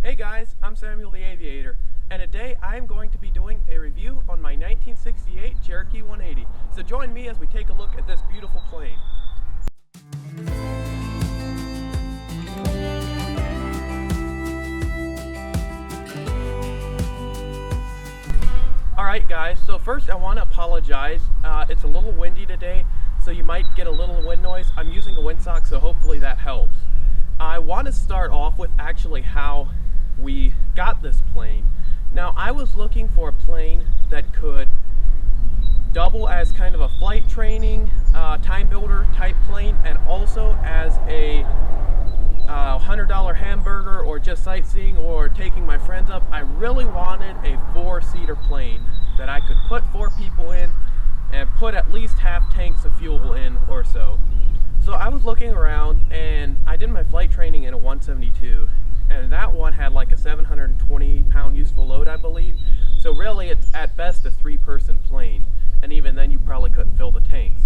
Hey guys, I'm Samuel the Aviator, and today I'm going to be doing a review on my 1968 Cherokee 180. So join me as we take a look at this beautiful plane. Alright guys, so first I want to apologize. It's a little windy today, so you might get a little wind noise. I'm using a windsock, so hopefully that helps. I want to start off with actually how we got this plane. Now, I was looking for a plane that could double as kind of a flight training, time builder type plane, and also as a $100 hamburger, or just sightseeing, or taking my friends up. I really wanted a four-seater plane that I could put 4 people in and put at least half tanks of fuel in or so. So I was looking around, and I did my flight training in a 172, and that one had like a 720-pound useful load, I believe. So really, it's at best a 3-person plane, and even then you probably couldn't fill the tanks.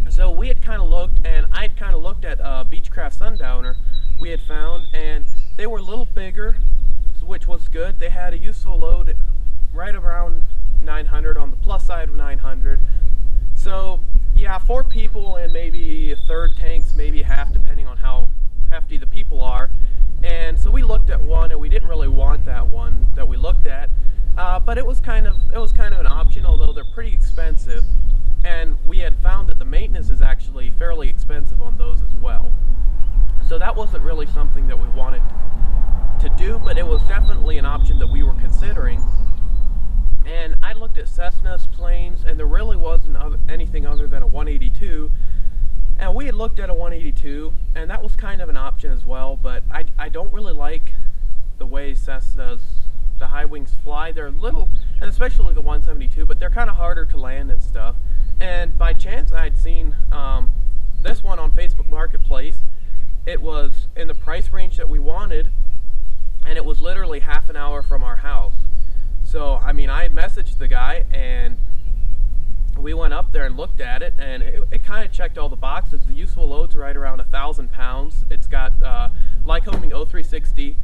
So we had kind of looked, and I had kind of looked at Beechcraft Sundowner we had found, and they were a little bigger, which was good. They had a useful load right around 900, on the plus side of 900. So yeah, 4 people and maybe a third tanks, maybe half, depending on how hefty the people are. And so we looked at one, and we didn't really want that one that we looked at, but it was kind of an option, although they're pretty expensive. And we had found that the maintenance is actually fairly expensive on those as well. So that wasn't really something that we wanted to do, but it was definitely an option that we were considering. And I looked at Cessna's planes, and there really wasn't anything other than a 182. And we had looked at a 182, and that was kind of an option as well, but I don't really like the way Cessna's, the high wings fly. They're little, and especially the 172, but they're kind of harder to land and stuff. And by chance, I'd seen this one on Facebook Marketplace. It was in the price range that we wanted, and it was literally half an hour from our house. So, I mean, I messaged the guy, and we went up there and looked at it, and it kind of checked all the boxes. The useful load's right around 1,000 pounds. It's got Lycoming 0360,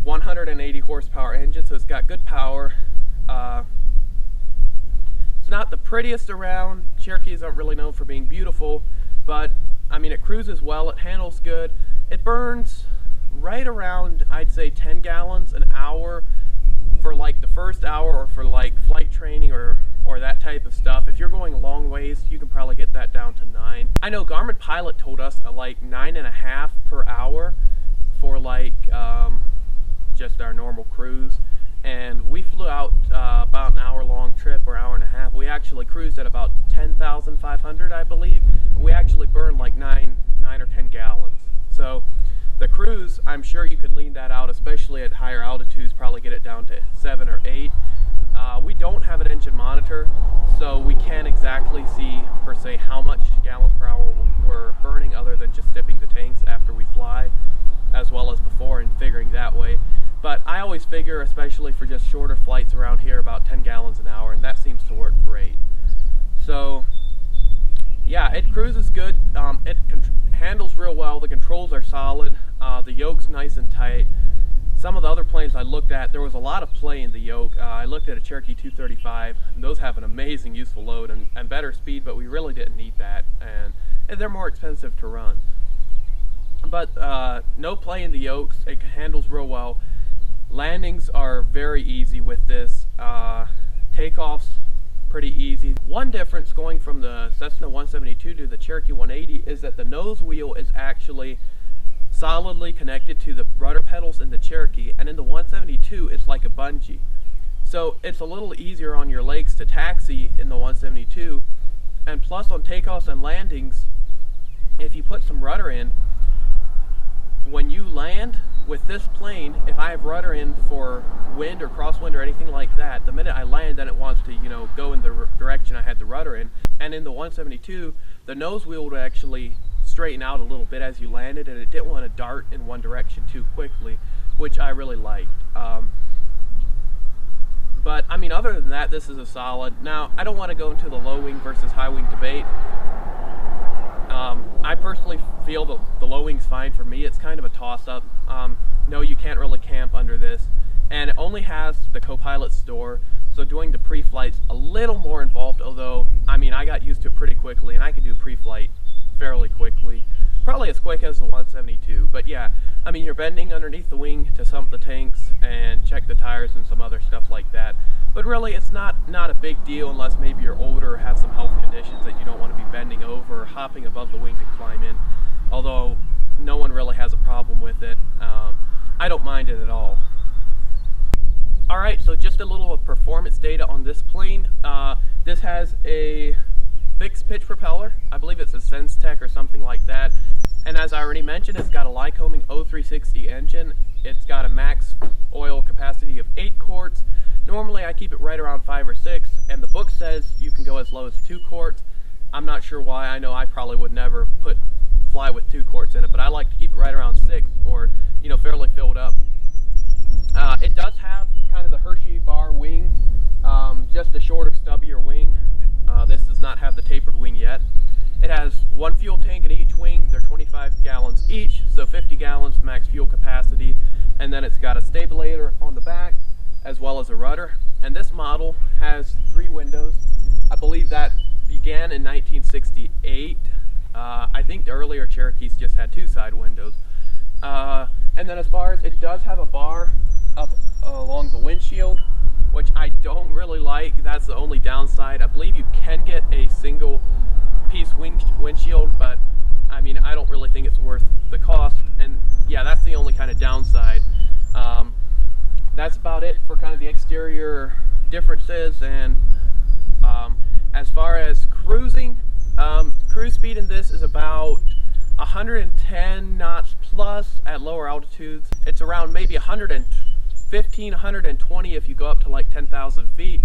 180 horsepower engine, so it's got good power. It's not the prettiest around. Cherokees aren't really known for being beautiful, but I mean, it cruises well, it handles good. It burns right around, I'd say, 10 gallons an hour for like the first hour, or for like flight training or that type of stuff. If you're going a long ways, you can probably get that down to 9. I know Garmin Pilot told us like 9.5 per hour for like just our normal cruise. And we flew out about an hour-long trip, or hour and a half. We actually cruised at about 10,500, I believe. We actually burned like 9 or 10 gallons. So the cruise, I'm sure you could lean that out, especially at higher altitudes, probably get it down to 7 or 8. We don't have an engine monitor, so we can't exactly see, per se, how much gallons per hour we're burning, other than just dipping the tanks after we fly, as well as before, and figuring that way. But I always figure, especially for just shorter flights around here, about 10 gallons an hour, and that seems to work great. So yeah, it cruises good. It handles real well. The controls are solid. The yoke's nice and tight. Some of the other planes I looked at, there was a lot of play in the yoke. I looked at a Cherokee 235, and those have an amazing useful load and better speed, but we really didn't need that, and they're more expensive to run. But no play in the yokes. It handles real well. Landings are very easy with this. Takeoffs pretty easy. One difference going from the Cessna 172 to the Cherokee 180 is that the nose wheel is actually solidly connected to the rudder pedals in the Cherokee, and in the 172 it's like a bungee. So it's a little easier on your legs to taxi in the 172, and plus on takeoffs and landings, if you put some rudder in, when you land with this plane, if I have rudder in for wind or crosswind or anything like that, the minute I land, then it wants to, you know, go in the direction I had the rudder in. And in the 172, the nose wheel would actually straighten out a little bit as you landed, and it didn't want to dart in one direction too quickly, which I really liked. But I mean, other than that, this is a solid. Now, I don't want to go into the low wing versus high wing debate. I personally feel that the low wing's fine for me. It's kind of a toss-up. No, you can't really camp this, and it only has the co-pilot store, so doing the pre-flight's a little more involved, although, I mean, I got used to it pretty quickly, and I can do pre-flight fairly quickly. Probably as quick as the 172, but yeah, I mean, you're bending underneath the wing to sump the tanks and check the tires and some other stuff like that. But really, it's not a big deal unless maybe you're older or have some health conditions that you don't want to be bending over or hopping above the wing to climb in. Although no one really has a problem with it. I don't mind it at all. Alright, so just a little performance data on this plane. This has a fixed pitch propeller. I believe it's a SenseTech or something like that. And as I already mentioned, it's got a Lycoming 0360 engine. It's got a max oil capacity of 8 quarts. Normally I keep it right around 5 or 6, and the book says you can go as low as 2 quarts. I'm not sure why. I know I probably would never fly with 2 quarts in it, but I like to keep it right around 6, or, you know, fairly filled up. It does have kind of the Hershey bar wing, just a shorter, stubbier wing. This does not have the tapered wing yet. It has one fuel tank in each wing. They're 25 gallons each, so 50 gallons max fuel capacity. And then it's got a stabilator on the back, as well as a rudder. And this model has 3 windows. I believe that began in 1968. I think the earlier Cherokees just had 2 side windows. And then as far as, it does have a bar up along the windshield, which I don't really like. That's the only downside. I believe you can get a single piece windshield, but I mean, I don't really think it's worth the cost. And yeah, that's the only kind of downside. That's about it for kind of the exterior differences. And as far as cruising, cruise speed in this is about 110 knots plus at lower altitudes. It's around maybe 115, 120 if you go up to like 10,000 feet.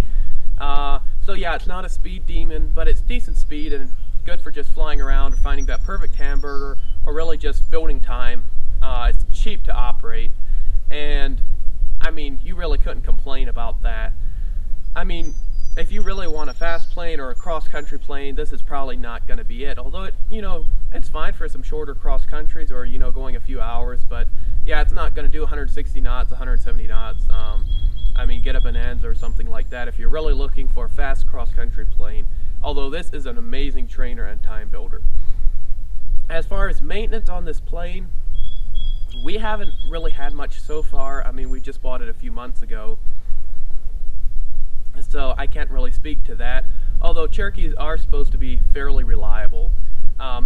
So yeah, it's not a speed demon, but it's decent speed and good for just flying around or finding that perfect hamburger, or really just building time. It's cheap to operate, and I mean, you really couldn't complain about that. I mean, if you really want a fast plane or a cross-country plane, this is probably not going to be it. Although it, you know, it's fine for some shorter cross countries, or, you know, going a few hours. But yeah, it's not going to do 160 knots, 170 knots. I mean, get a Bonanza or something like that if you're really looking for a fast cross-country plane. Although this is an amazing trainer and time builder. As far as maintenance on this plane, we haven't really had much so far. I mean, we just bought it a few months ago, so I can't really speak to that. Although Cherokees are supposed to be fairly reliable.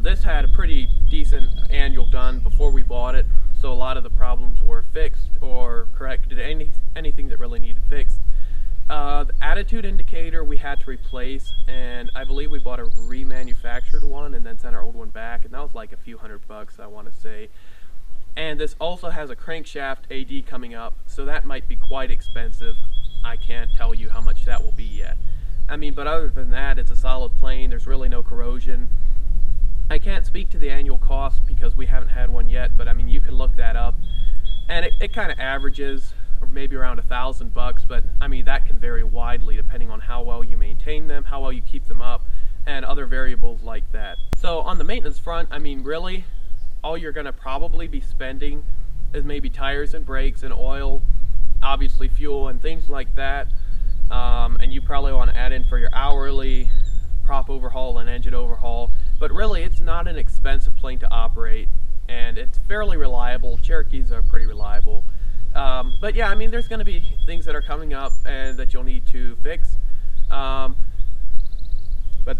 This had a pretty decent annual done before we bought it, so a lot of the problems were fixed or corrected, anything that really needed fixed. The attitude indicator we had to replace, and I believe we bought a remanufactured one and then sent our old one back, and that was like a few $100, I want to say. And this also has a crankshaft AD coming up, so that might be quite expensive. I can't tell you how much that will be yet. I mean, but other than that, it's a solid plane. There's really no corrosion. I can't speak to the annual cost because we haven't had one yet, but I mean, you can look that up. And it kind of averages, or maybe around $1,000, but I mean, that can vary widely depending on how well you maintain them, how well you keep them up, and other variables like that. So on the maintenance front, I mean, really, all you're going to probably be spending is maybe tires and brakes and oil, obviously fuel and things like that. And you probably want to add in for your hourly prop overhaul and engine overhaul. But really, it's not an expensive plane to operate, and it's fairly reliable. Cherokees are pretty reliable. But yeah, I mean, there's going to be things that are coming up and that you'll need to fix. But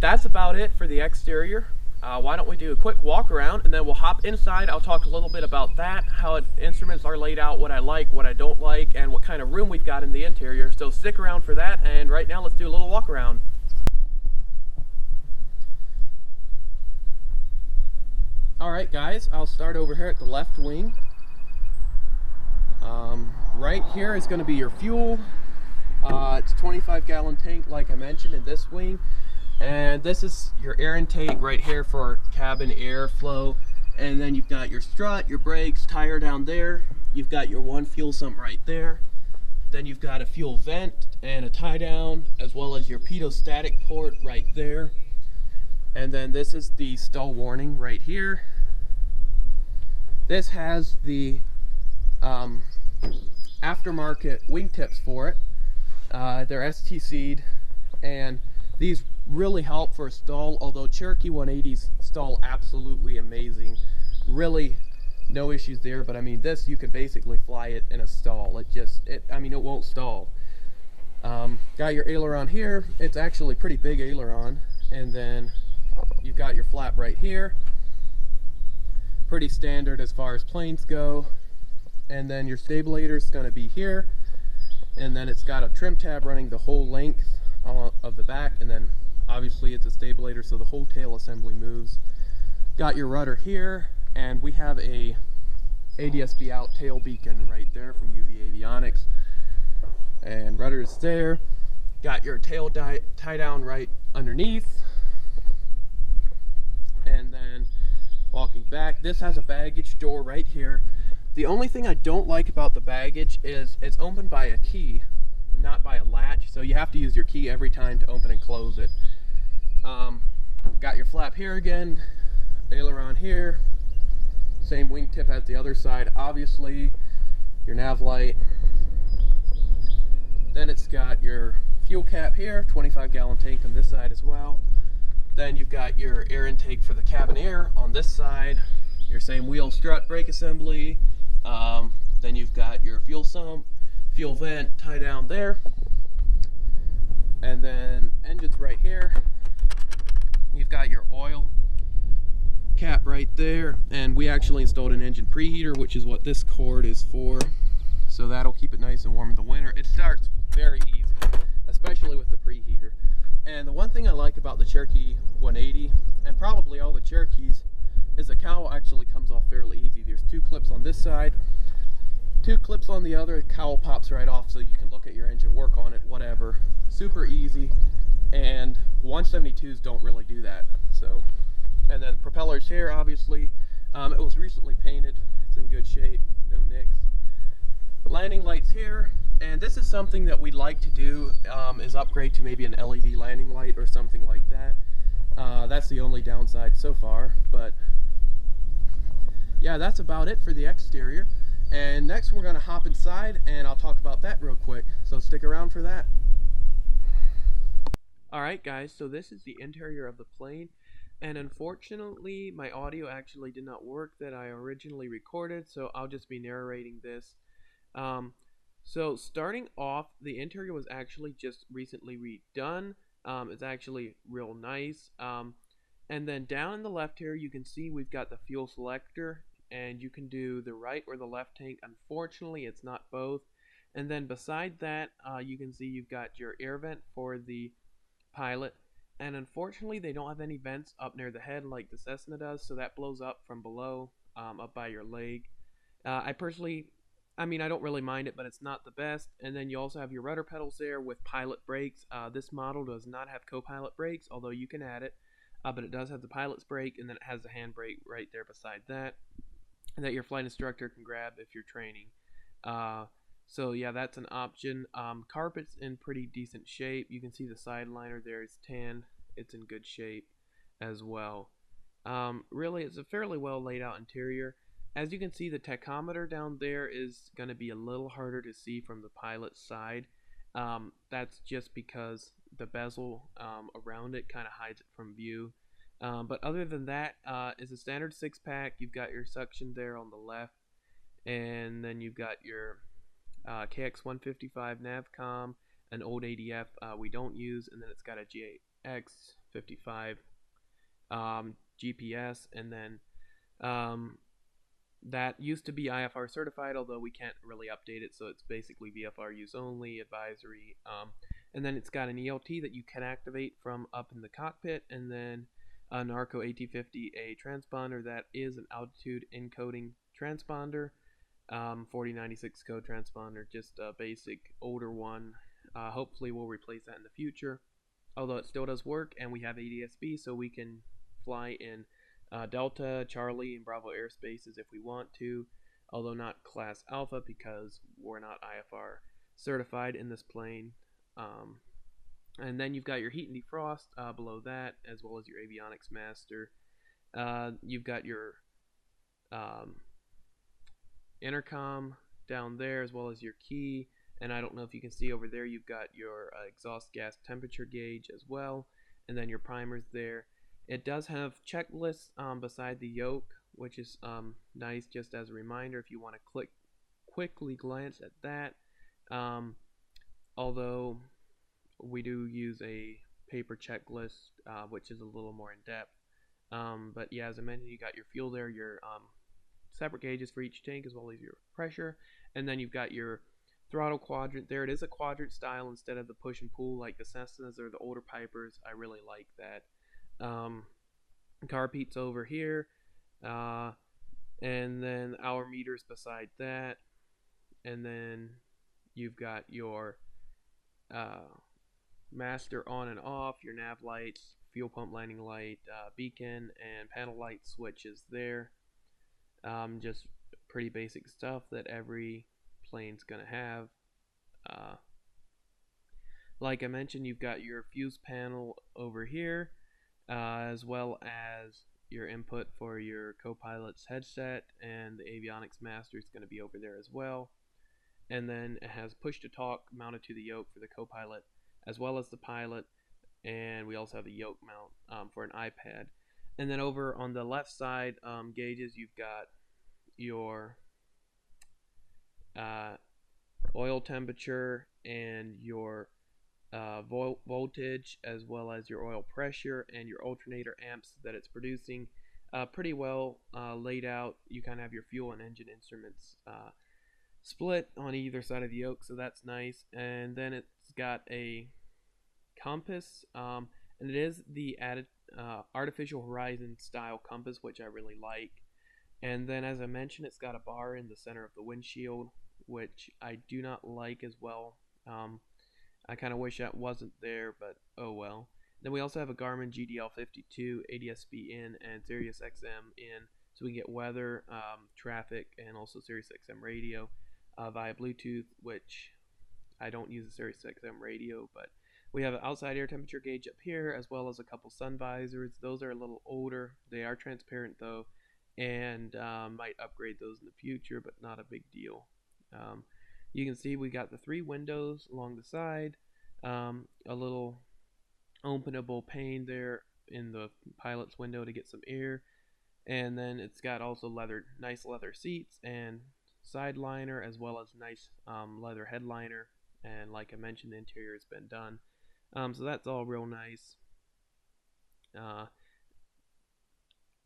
that's about it for the exterior. Why don't we do a quick walk around, and then we'll hop inside. I'll talk a little bit about that, how instruments are laid out, what I like, what I don't like, and what kind of room we've got in the interior. So stick around for that, and right now let's do a little walk around. Alright guys, I'll start over here at the left wing. Right here is going to be your fuel. It's a 25-gallon tank like I mentioned in this wing. And this is your air intake right here for cabin airflow. And then you've got your strut, your brakes, tire down there. You've got your one fuel sump right there. Then you've got a fuel vent and a tie down, as well as your pitot-static port right there. And then this is the stall warning right here. This has the aftermarket wingtips for it. They're STC'd, and these really help for a stall, although Cherokee 180s stall absolutely amazing. Really no issues there, but I mean, this, you can basically fly it in a stall. I mean, it won't stall. Got your aileron here. It's actually a pretty big aileron, and then you've got your flap right here. Pretty standard as far as planes go. And then your stabilator is going to be here, and then it's got a trim tab running the whole length of the back, and then obviously it's a stabilator, so the whole tail assembly moves. Got your rudder here, and we have a ADS-B out tail beacon right there from UV Avionics, and rudder is there. Got your tail tie down right underneath, and then walking back, this has a baggage door right here. The only thing I don't like about the baggage is it's opened by a key, not by a latch, so you have to use your key every time to open and close it. Got your flap here again, aileron here, same wingtip as the other side, obviously, your nav light. Then it's got your fuel cap here, 25-gallon tank on this side as well. Then you've got your air intake for the cabin air on this side, your same wheel strut brake assembly. Then you've got your fuel sump, fuel vent tie down there, and then engine's right here. You've got your oil cap right there, and we actually installed an engine preheater, which is what this cord is for, so that'll keep it nice and warm in the winter. It starts very easy, especially with the preheater. And the one thing I like about the Cherokee 180, and probably all the Cherokees, is the cowl actually comes off fairly easy. There's two clips on this side, two clips on the other. The cowl pops right off, so you can look at your engine, work on it, whatever. Super easy, and 172s don't really do that. So, and then propellers here, obviously, it was recently painted. It's in good shape, no nicks. Landing lights here, and this is something that we'd like to do, is upgrade to maybe an LED landing light or something like that. That's the only downside so far, but yeah, that's about it for the exterior. And next we're going to hop inside, and I'll talk about that real quick, so stick around for that. Alright guys, so this is the interior of the plane, and unfortunately my audio actually did not work that I originally recorded, so I'll just be narrating this. So starting off, the interior was actually just recently redone. It's actually real nice. And then down in the left here, you can see we've got the fuel selector, and you can do the right or the left tank. Unfortunately, it's not both. And then beside that, you can see you've got your air vent for the pilot. And unfortunately, they don't have any vents up near the head like the Cessna does, so that blows up from below, up by your leg. I mean, I don't really mind it, but it's not the best. And then you also have your rudder pedals there with pilot brakes. This model does not have co-pilot brakes, although you can add it. But it does have the pilot's brake, and then it has the handbrake right there beside that, that your flight instructor can grab if you're training. So yeah, that's an option. Carpet's in pretty decent shape. You can see the side liner there is tan. It's in good shape as well. Really, it's a fairly well laid out interior. As you can see, the tachometer down there is going to be a little harder to see from the pilot's side. That's just because the bezel around it kind of hides it from view. But other than that, it's a standard 6-pack. You've got your suction there on the left, and then you've got your KX155 Navcom, an old ADF we don't use, and then it's got a GX55 GPS, and then that used to be IFR certified, although we can't really update it, so it's basically VFR use only, advisory. And then it's got an ELT that you can activate from up in the cockpit, and then a Narco AT50A transponder that is an altitude encoding transponder, 4096 code transponder, just a basic older one. Hopefully we'll replace that in the future, although it still does work, and we have ADS-B, so we can fly in Delta, Charlie, and Bravo airspaces if we want to, although not Class Alpha because we're not IFR certified in this plane. And then you've got your heat and defrost below that, as well as your avionics master. You've got your intercom down there, as well as your key. And I don't know if you can see over there, you've got your exhaust gas temperature gauge as well, and then your primers there. It does have checklists beside the yoke, which is nice just as a reminder if you want to quickly glance at that. Although we do use a paper checklist, which is a little more in depth. But yeah, as I mentioned, you got your fuel there, your separate gauges for each tank, as well as your pressure, and then you've got your throttle quadrant there. It is a quadrant style instead of the push and pull like the Cessnas or the older Pipers. I really like that. Carpeet's over here, and then hour meters beside that, and then you've got your master on and off, your nav lights, fuel pump landing light, beacon, and panel light switches there. Just pretty basic stuff that every plane's gonna have. Like I mentioned, you've got your fuse panel over here, as well as your input for your co-pilot's headset, and the avionics master is going to be over there as well. And then it has push to talk mounted to the yoke for the co-pilot, as well as the pilot, and we also have a yoke mount for an iPad. And then over on the left side gauges, you've got your oil temperature and your voltage, as well as your oil pressure and your alternator amps that it's producing. Pretty well laid out. You kind of have your fuel and engine instruments split on either side of the yoke, so that's nice. And then it's got a compass, and it is the added artificial horizon style compass, which I really like. And then, as I mentioned, it's got a bar in the center of the windshield, which I do not like as well. I kind of wish that wasn't there, but oh well. Then we also have a Garmin Gdl 52 ADS-B in and Sirius XM in, so we can get weather, traffic, and also Sirius XM radio via Bluetooth, which I don't use a Sirius XM radio, but we have an outside air temperature gauge up here, as well as a couple sun visors. Those are a little older. They are transparent though, and might upgrade those in the future, but not a big deal. You can see we got the 3 windows along the side, a little openable pane there in the pilot's window to get some air, and then it's got also nice leather seats and side liner, as well as nice leather headliner. And like I mentioned, the interior has been done, so that's all real nice.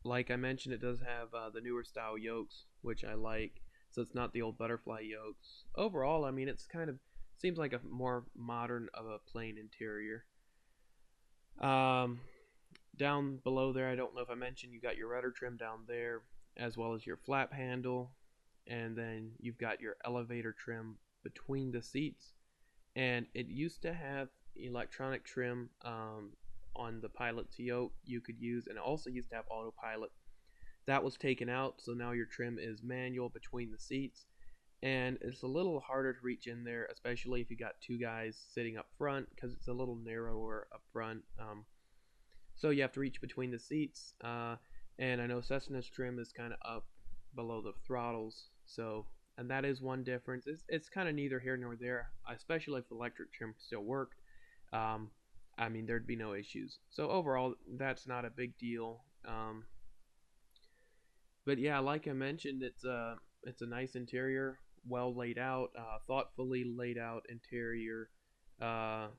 Like I mentioned, it does have the newer style yokes, which I like. So it's not the old butterfly yokes. Overall, I mean, it's kind of seems like a more modern of a plane interior. Down below there, I don't know if I mentioned, you got your rudder trim down there, as well as your flap handle, and then you've got your elevator trim between the seats. And it used to have electronic trim on the pilot's yoke you could use, and it also used to have autopilot. That was taken out, so now your trim is manual between the seats, and it's a little harder to reach in there, especially if you got 2 guys sitting up front, because it's a little narrower up front. So you have to reach between the seats, and I know Cessna's trim is kind of up below the throttles, so, and that is one difference. It's kind of neither here nor there, especially if the electric trim still worked. I mean, there'd be no issues. So overall, that's not a big deal. But yeah, like I mentioned, it's a nice interior, well laid out, thoughtfully laid out interior. The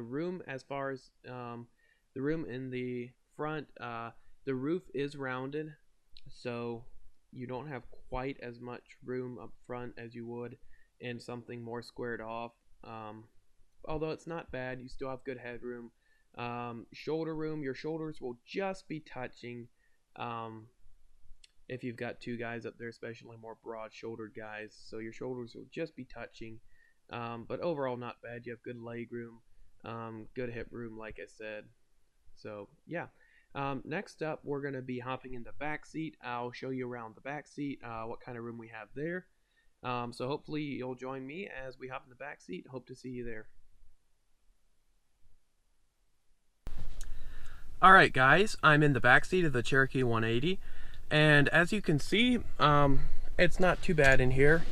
room, as far as the room in the front, the roof is rounded, so you don't have quite as much room up front as you would in something more squared off. Although it's not bad, you still have good headroom. Shoulder room, your shoulders will just be touching. If you've got 2 guys up there, especially more broad-shouldered guys, so your shoulders will just be touching. But overall, not bad. You have good leg room, good hip room, like I said. So yeah. Next up, we're going to be hopping in the back seat. I'll show you around the back seat, what kind of room we have there. So hopefully you'll join me as we hop in the back seat. Hope to see you there. Alright guys, I'm in the back seat of the Cherokee 180, and as you can see, it's not too bad in here.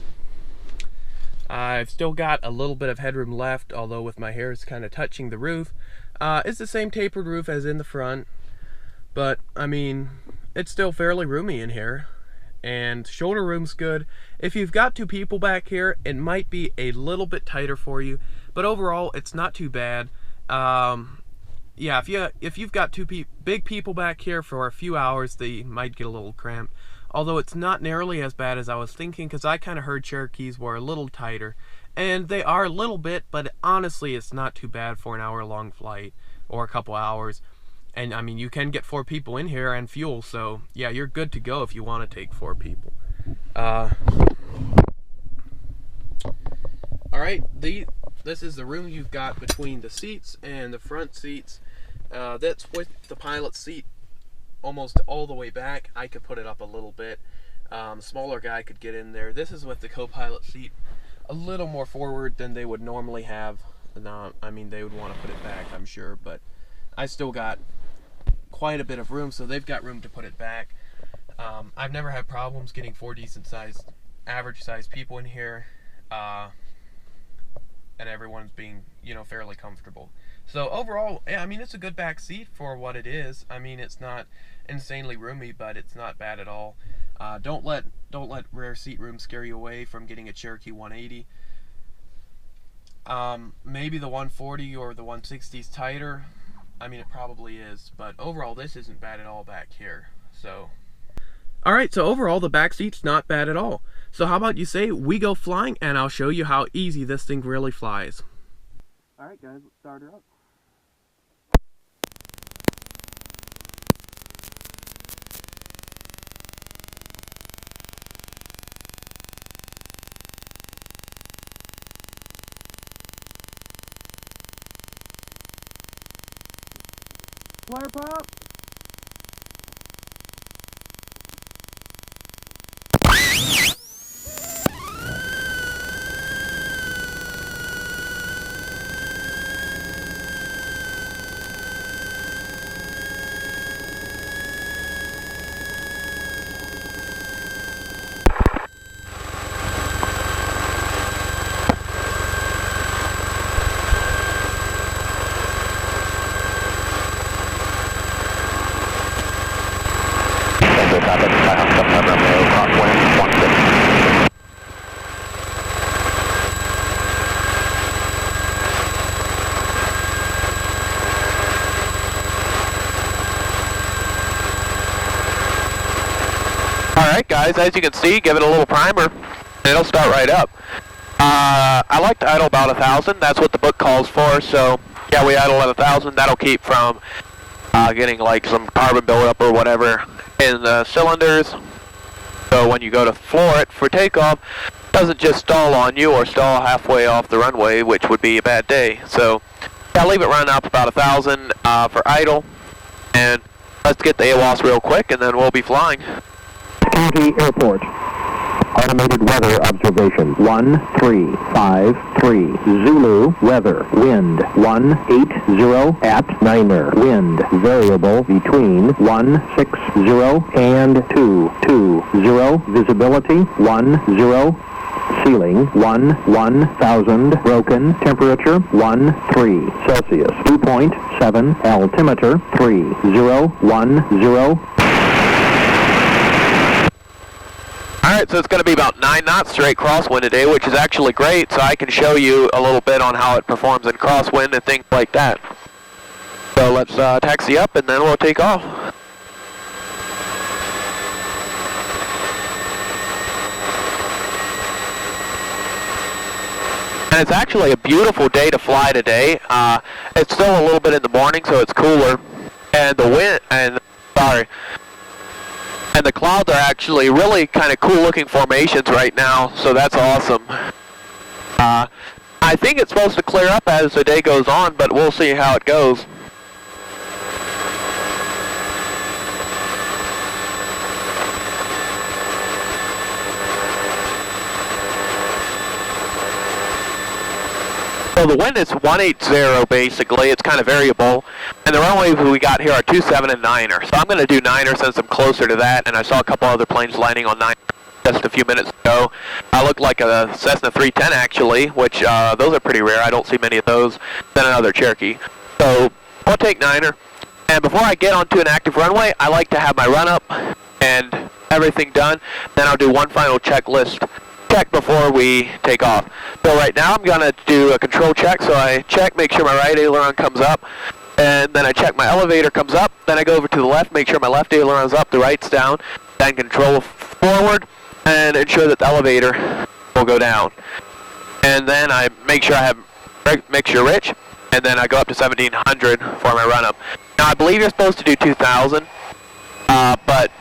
I've still got a little bit of headroom left, although with my hairs kind of touching the roof. It's the same tapered roof as in the front, but I mean, it's still fairly roomy in here, and shoulder room's good. If you've got 2 people back here, it might be a little bit tighter for you, but overall, it's not too bad. Yeah, if you've got 2 big people back here for a few hours, they might get a little cramped. Although it's not nearly as bad as I was thinking, because I kind of heard Cherokees were a little tighter. And they are a little bit, but honestly it's not too bad for an hour-long flight, or a couple hours. And I mean, you can get 4 people in here and fuel, so yeah, you're good to go if you want to take 4 people. Alright, this is the room you've got between the seats and the front seats. That's with the pilot seat almost all the way back. I could put it up a little bit. Smaller guy could get in there. This is with the co-pilot seat a little more forward than they would normally have. I mean, they would want to put it back, I'm sure, but I still got quite a bit of room, so they've got room to put it back. I've never had problems getting 4 decent-sized, average-sized people in here, and everyone's being, you know, fairly comfortable. So overall, yeah, I mean, it's a good back seat for what it is. I mean, it's not insanely roomy, but it's not bad at all. Don't let rear seat room scare you away from getting a Cherokee 180. Maybe the 140 or the 160 is tighter. I mean, it probably is, but overall, this isn't bad at all back here. So, all right. So overall, the back seat's not bad at all. So how about you say we go flying, and I'll show you how easy this thing really flies. All right, guys, let's start her up. Flare pop! Alright guys, as you can see, give it a little primer and it'll start right up. I like to idle about 1,000, that's what the book calls for, so yeah, we idle at 1,000, that'll keep from getting like some carbon buildup or whatever in the cylinders. So when you go to floor it for takeoff, it doesn't just stall on you or stall halfway off the runway, which would be a bad day. So yeah, leave it running up about 1,000 for idle, and let's get the AWOS real quick and then we'll be flying. County Airport. Automated weather observation. 1353. Zulu weather. Wind 180 at Niner. Wind variable between 160 and 220. Visibility 10. Ceiling 1000. Broken. Temperature 13 Celsius. 2.7. Altimeter 3010. Alright, so it's going to be about 9 knots straight crosswind today, which is actually great, so I can show you a little bit on how it performs in crosswind and things like that. So let's taxi up and then we'll take off. And it's actually a beautiful day to fly today. It's still a little bit in the morning, so it's cooler. And the wind, and the clouds are actually really kind of cool looking formations right now, so that's awesome. I think it's supposed to clear up as the day goes on, but we'll see how it goes. So the wind is 180 basically, it's kind of variable, and the runways we got here are 27 and 9er. So I'm going to do 9er since I'm closer to that, and I saw a couple other planes landing on 9er. just a few minutes ago. Looked like a Cessna 310 actually, which those are pretty rare. I don't see many of those. Then another Cherokee. So we'll take Niner. And before I get onto an active runway, I like to have my run up and everything done. Then I'll do one final checklist check before we take off. So right now I'm going to do a control check. So I check, make sure my right aileron comes up. And then I check my elevator comes up. Then I go over to the left, make sure my left aileron's up, the right's down. Then control forward and ensure that the elevator will go down. And then I make sure I have mixture rich. And then I go up to 1700 for my run up. Now I believe you're supposed to do 2000, but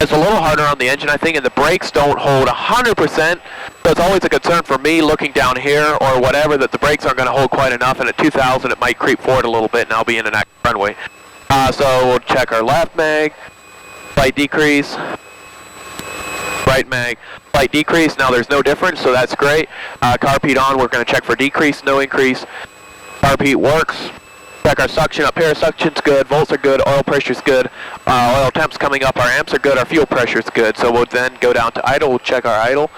it's a little harder on the engine, I think, and the brakes don't hold 100%. So it's always a concern for me looking down here or whatever that the brakes aren't going to hold quite enough, and at 2000 it might creep forward a little bit and I'll be in an active runway. So we'll check our left mag, slight decrease, right mag, slight decrease. Now there's no difference, so that's great. Carb heat on, we're going to check for decrease, no increase. Carb heat works. Check our suction up here. Suction's good, volts are good, oil pressure's good, oil temp's coming up, our amps are good, our fuel pressure's good. So we'll then go down to idle, we'll check our idle.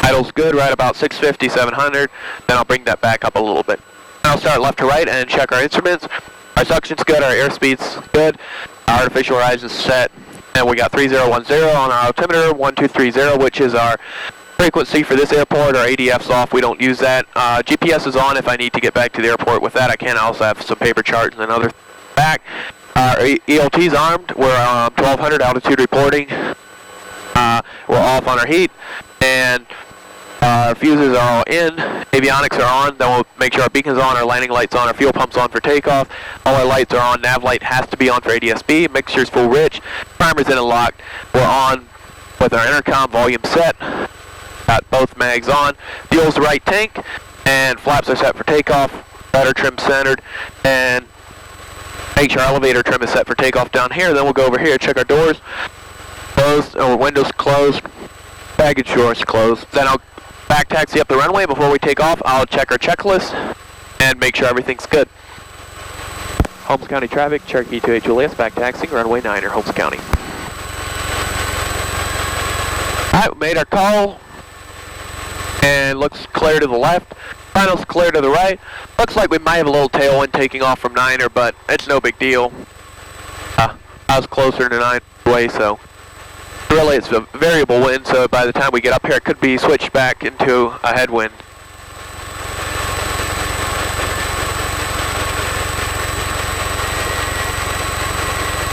Idle's good, right about 650, 700. Then I'll bring that back up a little bit. Then I'll start left to right and check our instruments. Our suction's good, our airspeed's good, our artificial horizon's set, and we got 3010 on our altimeter, 1230, which is our frequency for this airport. Our ADF's off, we don't use that. GPS is on if I need to get back to the airport with that. I can also have some paper charts and other back. Our ELT's armed, we're 1200 altitude reporting. We're off on our heat, and our fuses are all in, avionics are on, then we'll make sure our beacon's on, our landing light's on, our fuel pump's on for takeoff, all our lights are on, nav light has to be on for ADSB, mixture's full rich, primer's in and locked, we're on with our intercom, volume set, got both mags on, fuel's the right tank, and flaps are set for takeoff, rudder trim centered, and make sure our elevator trim is set for takeoff down here. Then we'll go over here, check our doors, closed, or windows closed, baggage doors closed. Then I'll back taxi up the runway. Before we take off, I'll check our checklist and make sure everything's good. Holmes County traffic, Cherokee 28 Julius, back taxiing, runway 9er, Holmes County. Alright, we made our call, and looks clear to the left. Final's clear to the right. Looks like we might have a little tailwind taking off from 9er, but it's no big deal. I was closer to 9 way, so really it's a variable wind, so by the time we get up here it could be switched back into a headwind.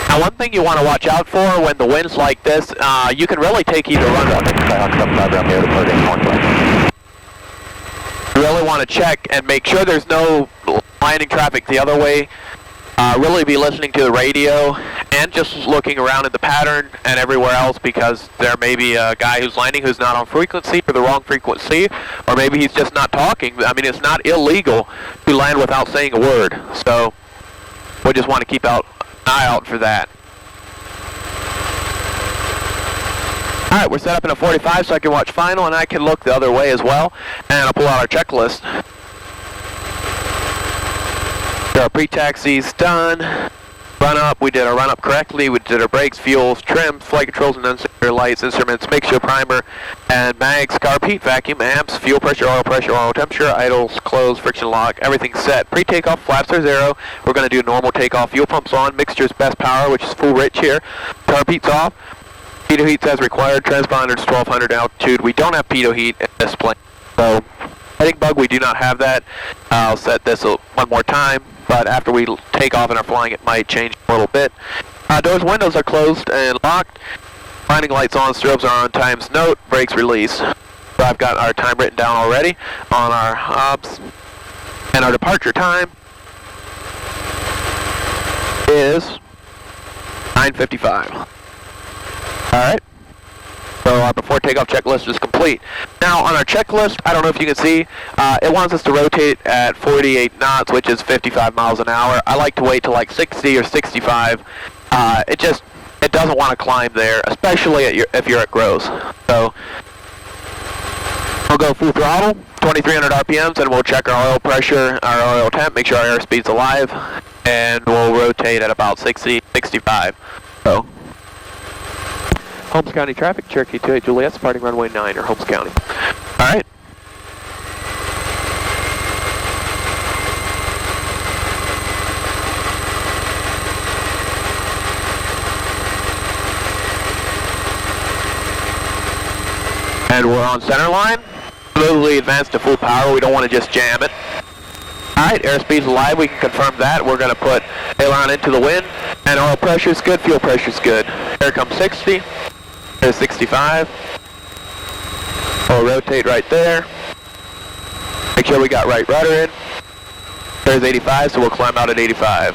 Now one thing you want to watch out for when the wind's like this, you can really take either run up. You really want to check and make sure there's no landing traffic the other way. Really be listening to the radio and just looking around in the pattern and everywhere else, because there may be a guy who's landing who's not on frequency or the wrong frequency, or maybe he's just not talking. I mean, it's not illegal to land without saying a word, so we just want to keep an eye out for that. Alright, we're set up in a 45 so I can watch final, and I can look the other way as well, and I'll pull out our checklist. Our pre-taxi's done. Run up, we did our run up correctly. We did our brakes, fuels, trim, flight controls, and unsecure lights, instruments, mixture, primer, and mags, carb heat, vacuum, amps, fuel pressure, oil temperature, idles, closed, friction lock, everything's set. Pre-takeoff, flaps are 0. We're going to do normal takeoff. Fuel pump's on, mixture's best power, which is full rich here. Carb heat's off. Pitot heat's as required. Transponder's 1200 altitude. We don't have pitot heat in this plane, so heading bug, we do not have that. I'll set this one more time, but after we take off and are flying, it might change a little bit. Doors, windows are closed and locked. Landing lights on, strobes are on, times note, brakes release. So I've got our time written down already on our hubs, and our departure time is 9:55. Alright, so our before takeoff checklist is complete. Now on our checklist, I don't know if you can see, it wants us to rotate at 48 knots, which is 55 miles an hour. I like to wait till like 60 or 65. It doesn't want to climb there, especially if you're at gross. So we'll go full throttle, 2300 RPMs, and we'll check our oil pressure, our oil temp, make sure our airspeed's alive, and we'll rotate at about 60, 65. So Holmes County traffic, Cherokee 28 Juliet, departing runway 9 or Holmes County. Alright. And we're on center line. Smoothly advance to full power. We don't want to just jam it. Alright, airspeed's alive. We can confirm that. We're going to put aileron into the wind. And oil pressure's good. Fuel pressure's good. Here comes 60. There's 65. We'll rotate right there. Make sure we got right rudder in. There's 85, so we'll climb out at 85.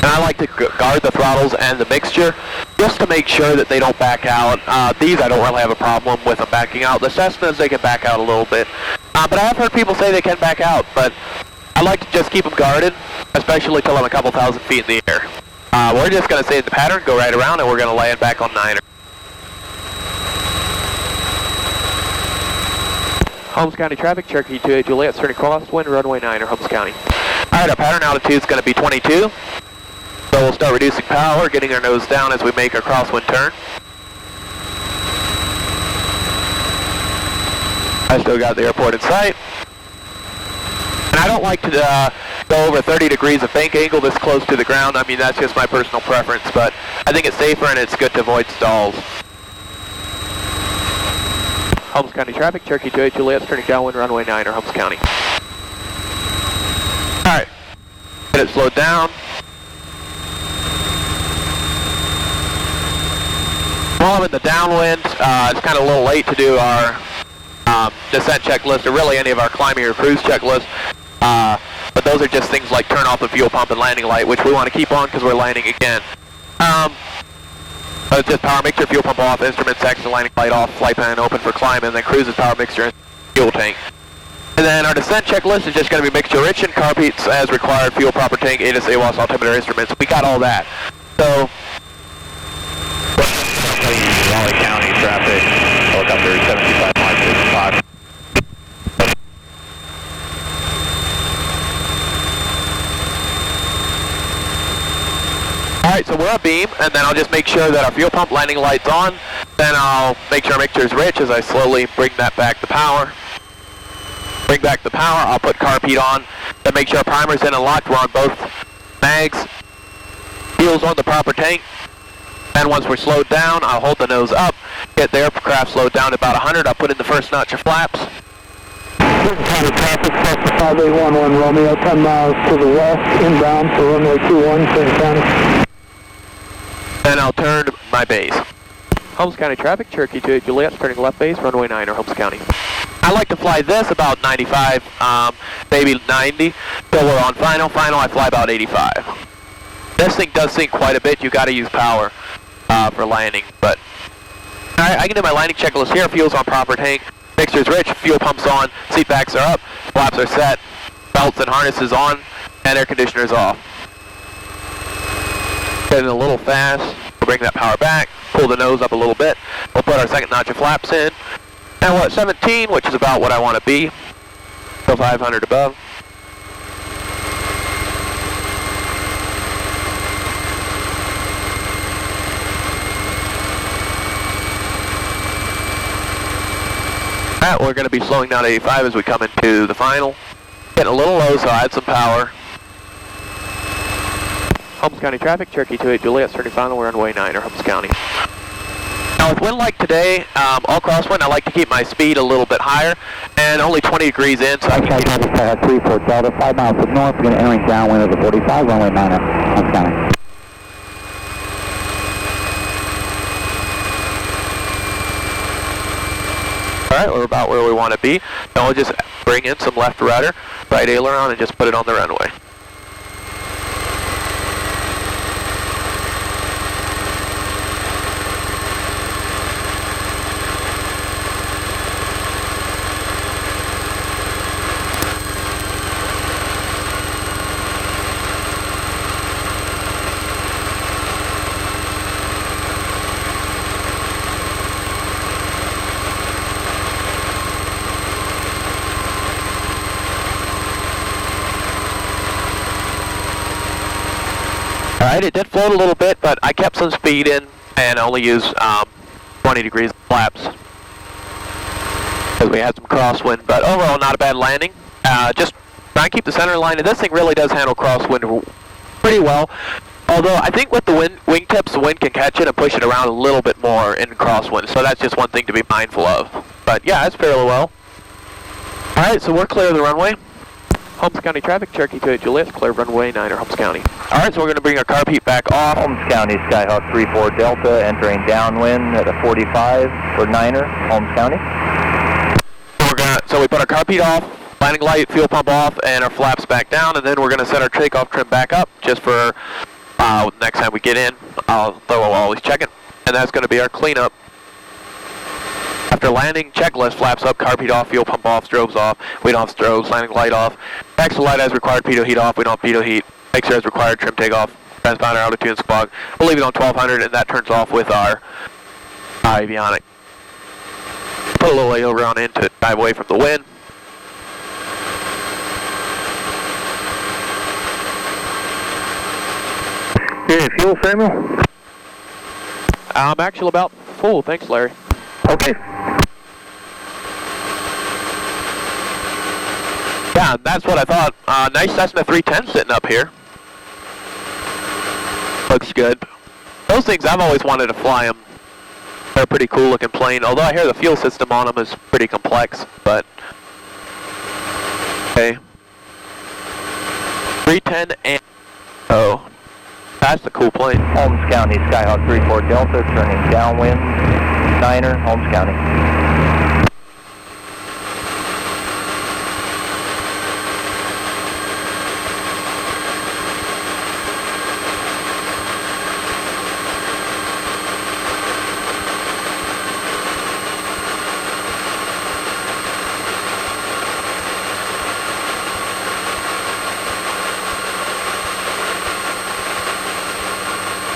I like to guard the throttles and the mixture just to make sure that they don't back out. These I don't really have a problem with them backing out. The Cessnas, they can back out a little bit. But I have heard people say they can back out, but I like to just keep them guarded, especially till I'm a couple thousand feet in the air. We're just going to stay in the pattern, go right around, and we're going to land back on 9er. Holmes County traffic, Cherokee 28 Juliet, starting crosswind, runway 9er, Holmes County. Alright, our pattern altitude is going to be 22. So we'll start reducing power, getting our nose down as we make our crosswind turn. I still got the airport in sight. And I don't like to go over 30 degrees of bank angle this close to the ground. I mean, that's just my personal preference, but I think it's safer and it's good to avoid stalls. Holmes County traffic, Cherokee 28 Juliet, turning downwind, runway 9 or Holmes County. Alright, get it slowed down. While I'm in the downwind, it's kind of a little late to do our descent checklist, or really any of our climbing or cruise checklist. But those are just things like turn off the fuel pump and landing light, which we want to keep on because we're landing again. It's just power mixture, fuel pump off, instrument section, landing light off, flight pan open for climb, and then cruises, power mixture, and fuel tank. And then our descent checklist is just going to be mixture rich and carb heats as required, fuel proper tank, ATIS, AWAS, altimeter instruments. We got all that. So, Raleigh County traffic, helicopter 75 miles, 55. Alright, so we're abeam, and then I'll just make sure that our fuel pump landing light's on. Then I'll make sure our mixture is rich as I slowly bring that back to power. Bring back the power, I'll put carb heat on, then make sure our primer's in and locked. We're on both mags. Fuel's on the proper tank. Then once we're slowed down, I'll hold the nose up, get the aircraft slowed down to about 100. I'll put in the first notch of flaps. County traffic, Delta 5811 Romeo, 10 miles to the west, inbound for runway 21, Kern County. Then I'll turn my base. Holmes County traffic, Cherokee 28 Juliet, turning left base, runway 9 or Holmes County. I like to fly this about 95, maybe 90, till we're on final. Final, I fly about 85. This thing does sink quite a bit. You got to use power for landing, but I can do my landing checklist here. Fuel's on proper tank, mixture's rich, fuel pumps on, seat backs are up, flaps are set, belts and harnesses on, and air conditioner's off. Getting a little fast. We'll bring that power back, pull the nose up a little bit. We'll put our second notch of flaps in. And we're at 17, which is about what I want to be. So 500 above. Alright, we're going to be slowing down 85 as we come into the final. Getting a little low, so I add some power. Holmes County traffic, Cherokee 28 Juliet, starting final, we're on runway 9 or Holmes County. Now with wind like today, all crosswind, I like to keep my speed a little bit higher, and only 20 degrees in, so I can keep... 3 for Delta, 5 miles to the north, we're going to entering downwind of the 45, runway 9 or Holmes County. Alright, we're about where we want to be. Now we'll just bring in some left rudder, right aileron, and just put it on the runway. Alright, it did float a little bit, but I kept some speed in and only used 20 degrees flaps because we had some crosswind, but overall not a bad landing. Just try and keep the center line, and this thing really does handle crosswind pretty well. Although I think with the wingtips, the wind can catch it and push it around a little bit more in crosswind, so that's just one thing to be mindful of. But yeah, it's fairly well. Alright, so we're clear of the runway. Holmes County traffic, Cherokee 28 Juliet, clear of runway 9 or Holmes County. Alright, so we're going to bring our carb heat back off. Holmes County, Skyhawk 34 Delta, entering downwind at a 45 for 9er, Holmes County. So we put our carb heat off, landing light, fuel pump off, and our flaps back down, and then we're going to set our takeoff trim back up just for next time we get in, though we'll always check it, and that's going to be our cleanup. After landing, checklist, flaps up, carb heat off, fuel pump off, strobes off, we don't have strobes, landing light off, axle light as required, pitot heat off, we don't have pitot heat, make sure as required, trim takeoff, transponder, altitude, and squawk. We'll leave it on 1200, and that turns off with our avionic. Put a little aileron in to dive away from the wind. Hey, fuel, Samuel? I'm actually about full, thanks Larry. Okay. Yeah, that's what I thought. Nice Cessna 310 sitting up here. Looks good. Those things, I've always wanted to fly them. They're a pretty cool looking plane, although I hear the fuel system on them is pretty complex, but... Okay. 310 and... Oh. That's a cool plane. Holmes County, Skyhawk 34 Delta, turning downwind, 9er, Holmes County.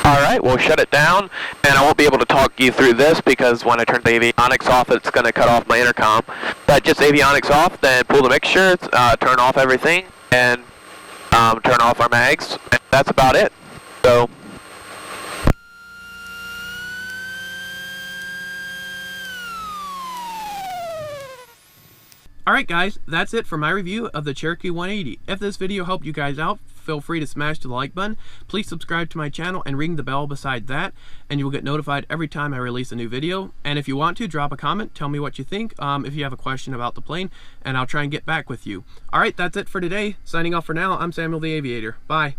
Alright, we'll shut it down, and I won't be able to talk you through this because when I turn the avionics off, it's going to cut off my intercom. But just avionics off, then pull the mixture, turn off everything, and turn off our mags, and that's about it. So... Alright guys, that's it for my review of the Cherokee 180. If this video helped you guys out, feel free to smash the like button. Please subscribe to my channel and ring the bell beside that, and you will get notified every time I release a new video. And if you want to, drop a comment, tell me what you think, if you have a question about the plane, and I'll try and get back with you. Alright, that's it for today. Signing off for now, I'm Samuel the Aviator. Bye.